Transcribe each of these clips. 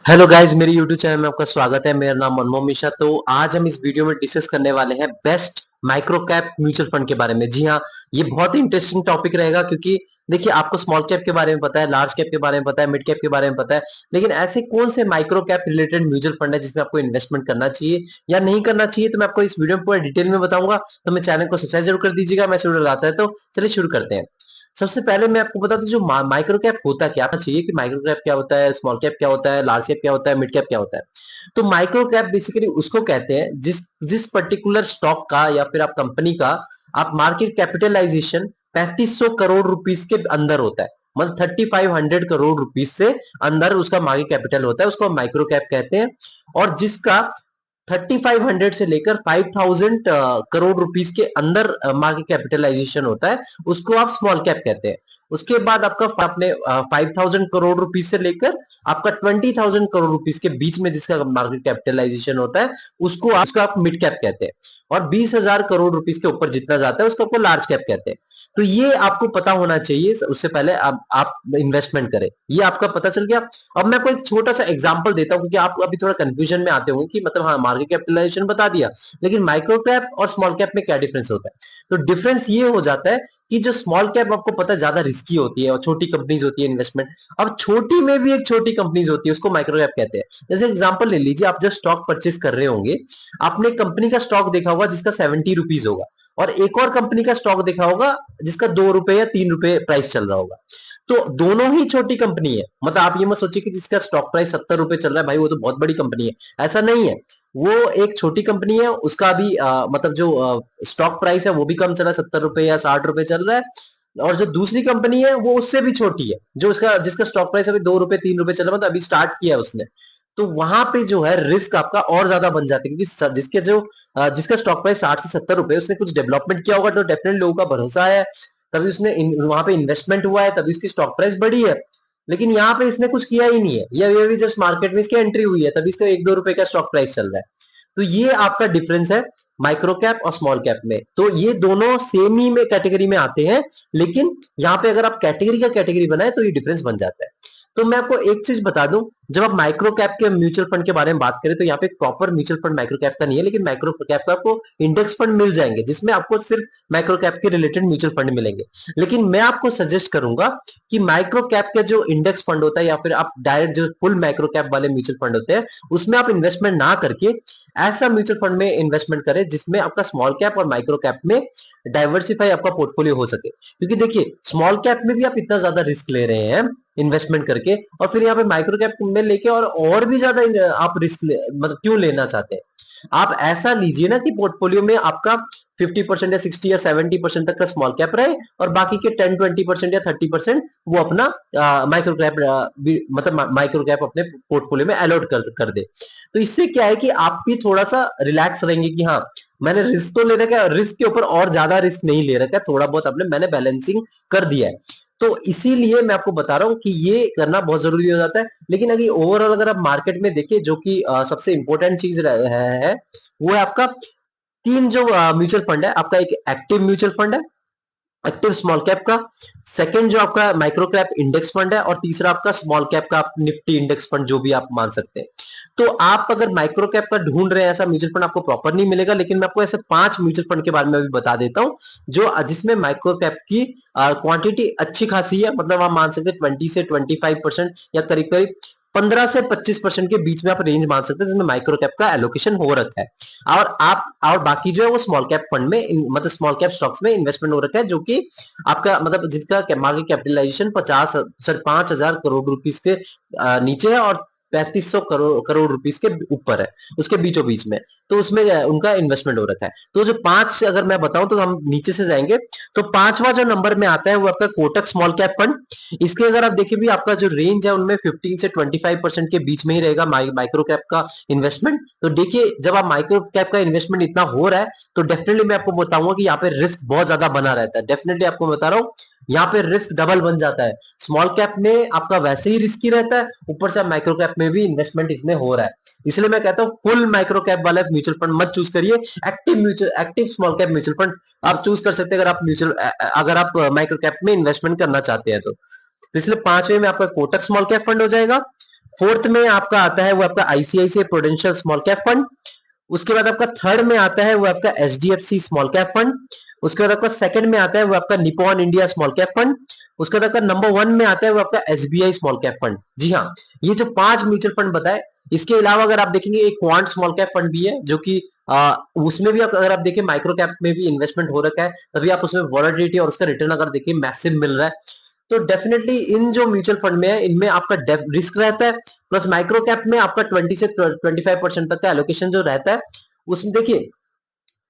Hello guys, मेरे YouTube channel में आपका स्वागत है। मेरा नाम मनमोहन मिश्रा। तो आज हम इस वीडियो में डिस्कस करने वाले हैं best micro cap mutual fund के बारे में। जी हाँ, ये बहुत ही इंटरेस्टिंग टॉपिक रहेगा क्योंकि देखिए, आपको स्मॉल कैप के बारे में पता है, लार्ज कैप के बारे में पता है, मिड कैप के बारे में पता है, लेकिन ऐसे कौन से micro cap related mutual fund है जिसमें आपको इन्वेस्टमेंट करना चाहिए या नहीं करना चाहिए, तो मैं आपको इस वीडियो में पूरा डिटेल में बताऊंगा। तो मेरे चैनल को सब्सक्राइब जरूर कर दीजिएगा। मैं शुरू लगाता है तो चलिए शुरू करते हैं। सबसे पहले मैं आपको बता दूं, जो माइक्रो कैप होता क्या चाहिए कि माइक्रो कैप क्या होता है, स्मॉल कैप क्या होता है, लार्ज कैप क्या होता है, मिड कैप क्या होता है। तो माइक्रो कैप बेसिकली उसको कहते हैं जिस जिस पर्टिकुलर स्टॉक का या फिर आप कंपनी का आप मार्केट कैपिटलाइजेशन 3500 करोड़ रुपीस के अंदर होता है। मतलब 3500 करोड़ रुपीस से अंदर उसका मार्केट कैपिटल होता है, उसको माइक्रो कैप कहते हैं। और जिसका 3500 से लेकर 5000 करोड़ रुपीस के अंदर मार्केट कैपिटलाइजेशन होता है, उसको आप स्मॉल कैप कहते हैं। उसके बाद आपका आपने 5000 करोड़ रुपीस से लेकर आपका 20,000 करोड़ रुपीस के बीच में जिसका मार्केट कैपिटलाइजेशन होता है, उसको आप मिड कैप कहते हैं। और 20,000 करोड़ रुपीस के ऊपर जितना जाता है उसको आपको लार्ज कैप कहते हैं। तो ये आपको पता होना चाहिए उससे पहले आप इन्वेस्टमेंट करें। ये आपका पता चल गया। अब मैं कोई छोटा सा एग्जांपल देता हूं क्योंकि आप अभी थोड़ा कंफ्यूजन में आते होंगे कि मतलब हाँ, मार्केट कैपिटलाइजेशन बता दिया, लेकिन माइक्रो कैप और स्मॉल कैप में क्या डिफरेंस होता है। तो डिफरेंस ये हो जाता है कि जो स्मॉल कैप आपको पता है ज्यादा रिस्की होती है और छोटी कंपनीज होती है इन्वेस्टमेंट। अब छोटी में भी एक छोटी कंपनीज होती है, उसको माइक्रो कैप कहते हैं। जैसे एग्जांपल ले लीजिए, आप जब स्टॉक परचेस कर रहे होंगे, आपने कंपनी का स्टॉक देखा होगा जिसका 70 रुपीज होगा, और एक और कंपनी का स्टॉक देखा होगा जिसका 2 रुपए या 3 रुपए प्राइस चल रहा होगा। तो दोनों ही छोटी कंपनी है। मतलब आप ये मत सोचिए कि जिसका स्टॉक प्राइस 70 रुपए चल रहा है भाई वो तो बहुत बड़ी कंपनी है, ऐसा नहीं है। वो एक छोटी कंपनी है, उसका भी मतलब जो स्टॉक प्राइस है वो भी कम चला है, 70 रुपए या 60 रुपए चल रहा है। और जो दूसरी कंपनी है वो उससे भी छोटी है, जो उसका जिसका स्टॉक प्राइस अभी 2 रुपए 3 रुपए चल रहा है, मतलब अभी स्टार्ट किया है उसने। तो वहां पे जो है रिस्क आपका और ज्यादा बन जाता है, क्योंकि जिसका स्टॉक प्राइस 60 से 70 रुपए, उसने कुछ डेवलपमेंट किया होगा तो डेफिनेटली लोगों का भरोसा है, तभी उसने वहां पे इन्वेस्टमेंट हुआ है, तभी उसकी स्टॉक प्राइस बढ़ी है। लेकिन यहाँ पे इसने कुछ किया ही नहीं है, ये भी जस्ट मार्केट में इसकी एंट्री हुई है, तभी इसका 1-2 रुपए का स्टॉक प्राइस चल रहा है। तो ये आपका डिफरेंस है माइक्रो कैप और स्मॉल कैप में। तो ये दोनों सेम ही में कैटेगरी में आते हैं, लेकिन यहाँ पे अगर आप कैटेगरी का कैटेगरी बनाए तो ये डिफरेंस बन जाता है। तो मैं आपको एक चीज बता दूं, जब आप माइक्रो कैप के म्यूचुअल फंड के बारे में बात करें तो यहाँ पे proper mutual fund micro cap का नहीं है, लेकिन माइक्रो कैप का आपको इंडेक्स फंड मिल जाएंगे जिसमें आपको सिर्फ माइक्रो कैप के रिलेटेड म्यूचुअल फंड मिलेंगे। लेकिन मैं आपको सजेस्ट करूंगा कि माइक्रो कैप का जो इंडेक्स फंड होता है या फिर आप डायरेक्ट जो फुल माइक्रो कैप वाले म्यूचुअल फंड होते हैं उसमें आप इन्वेस्टमेंट ना करके ऐसा म्यूचुअल फंड में इन्वेस्टमेंट करें जिसमें आपका स्मॉल कैप और माइक्रो कैप में डाइवर्सिफाई आपका पोर्टफोलियो हो सके। क्योंकि देखिए, स्मॉल कैप में भी आप इतना ज्यादा रिस्क ले रहे हैं इन्वेस्टमेंट करके, और फिर यहाँ पे माइक्रो कैप में लेके और भी ज्यादा आप रिस्क मतलब क्यों लेना चाहते हैं। आप ऐसा लीजिए ना कि पोर्टफोलियो में आपका 50% या 60 या 70% तक का स्मॉल कैप रहे, और बाकी के 10-20% या 30% वो अपना माइक्रो कैप मतलब माइक्रो कैप अपने पोर्टफोलियो में अलॉट कर दे। तो इससे क्या है कि आप भी थोड़ा सा रिलैक्स रहेंगे कि हाँ, मैंने रिस्क तो ले रखा है, रिस्क के ऊपर और ज्यादा रिस्क नहीं ले रखा है, थोड़ा बहुत अपने मैंने बैलेंसिंग कर दिया है। तो इसीलिए मैं आपको बता रहा हूँ कि ये करना बहुत जरूरी हो जाता है। लेकिन अगर ओवरऑल अगर आप मार्केट में देखिए, जो कि सबसे इंपॉर्टेंट चीज है वो है आपका तीन जो म्यूचुअल फंड है। आपका एक एक्टिव म्यूचुअल फंड है, एक्टिव स्मॉल कैप का। सेकंड जो आपका माइक्रो कैप इंडेक्स फंड है, और तीसरा आपका स्मॉल कैप का निफ्टी इंडेक्स फंड, जो भी आप मान सकते हैं। तो आप अगर माइक्रो कैप का ढूंढ रहे हैं, ऐसा म्यूचुअल फंड आपको प्रॉपर नहीं मिलेगा, लेकिन मैं आपको ऐसे 5 म्यूचुअल फंड के बारे में भी बता देता हूं जो जिसमें माइक्रो कैप की क्वांटिटी अच्छी खासी है। मतलब आप मान सकते हैं 20 से 25% या करीब करीब 15 से 25% के बीच में आप रेंज मान सकते हैं जिसमें माइक्रो कैप का एलोकेशन हो रखा है। और बाकी जो है वो स्मॉल कैप फंड में मतलब स्मॉल कैप स्टॉक्स में इन्वेस्टमेंट हो रखा है, जो कि आपका मतलब जिसका मार्केट कैपिटलाइजेशन 5,000 करोड़ रुपीस के नीचे है, और 3500 करोड़ रुपीस के ऊपर है, उसके बीचों बीच में। तो उसमें उनका इन्वेस्टमेंट हो रखा है। तो जो पांच अगर मैं बताऊं तो हम नीचे से जाएंगे, तो पांचवा जो नंबर में आता है वो आपका कोटक स्मॉल कैप फंड। इसके अगर आप देखिए भी आपका जो रेंज है उनमें 15 से 25% के बीच में ही रहेगा माइक्रो कैप का इन्वेस्टमेंट। तो देखिए, जब आप माइक्रो कैप का इन्वेस्टमेंट इतना हो रहा है तो डेफिनेटली मैं आपको बताऊंगा कि यहाँ पे रिस्क बहुत ज्यादा बना रहता है। डेफिनेटली आपको बता रहा हूँ, यहाँ पे रिस्क डबल बन जाता है। स्मॉल कैप में आपका वैसे ही रिस्की रहता है, ऊपर से माइक्रो कैप में भी इन्वेस्टमेंट इसमें हो रहा है। इसलिए मैं कहता हूँ फुल माइक्रो कैप वाला म्यूचुअल फंड मत चूज करिए, active small cap mutual fund आप चूज कर सकते हैं अगर आप माइक्रो कैप में इन्वेस्टमेंट करना चाहते हैं तो। इसलिए पांचवे में आपका कोटक स्मॉल कैप फंड हो जाएगा। फोर्थ में आपका आता है वो आपका ICICI prudential small cap fund. उसके बाद आपका थर्ड में आता है वो आपका एचडीएफसी स्मॉल कैप फंड। उसके बाद आपका सेकंड में आता है वो आपका Nippon India small cap fund. उसके बाद आपका नंबर वन में आता है वो आपका एसबीआई स्मॉल कैप फंड। जी हाँ, ये जो 5 म्यूचुअल फंड बताए, इसके अलावा अगर आप देखेंगे एक क्वांट स्मॉल कैप फंड भी है, जो कि उसमें भी अगर आप देखें माइक्रो कैप में भी इन्वेस्टमेंट हो रखा है, तभी आप उसमें वॉलेटिलिटी और उसका रिटर्न अगर देखिए मैसिव मिल रहा है। तो डेफिनेटली इन जो म्यूचुअल फंड में है, इनमें आपका रिस्क रहता है, प्लस माइक्रो कैप में आपका 20 से 25% तक का एलोकेशन जो रहता है, उसमें देखिए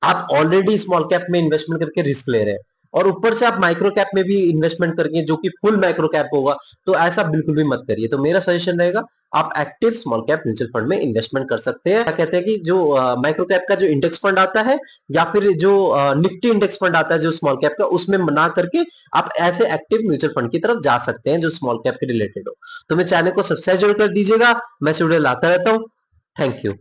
आप ऑलरेडी स्मॉल कैप में इन्वेस्टमेंट करके रिस्क ले रहे हैं, और ऊपर से आप माइक्रो कैप में भी इन्वेस्टमेंट करेंगे जो कि फुल माइक्रो कैप होगा, तो ऐसा बिल्कुल भी मत करिए। तो मेरा सजेशन रहेगा आप active small cap mutual fund में इन्वेस्टमेंट कर सकते हैं। क्या कहते हैं कि जो माइक्रो कैप का जो इंडेक्स फंड आता है, या फिर जो निफ्टी इंडेक्स फंड आता है जो स्मॉल कैप का, उसमें ना करके आप ऐसे एक्टिव म्यूचुअल फंड की तरफ जा सकते हैं जो स्मॉल कैप के रिलेटेड हो। तो मेरे चैनल को सब्सक्राइब जरूर कर दीजिएगा, मैं इस वीडियो लाता रहता हूँ। Thank you.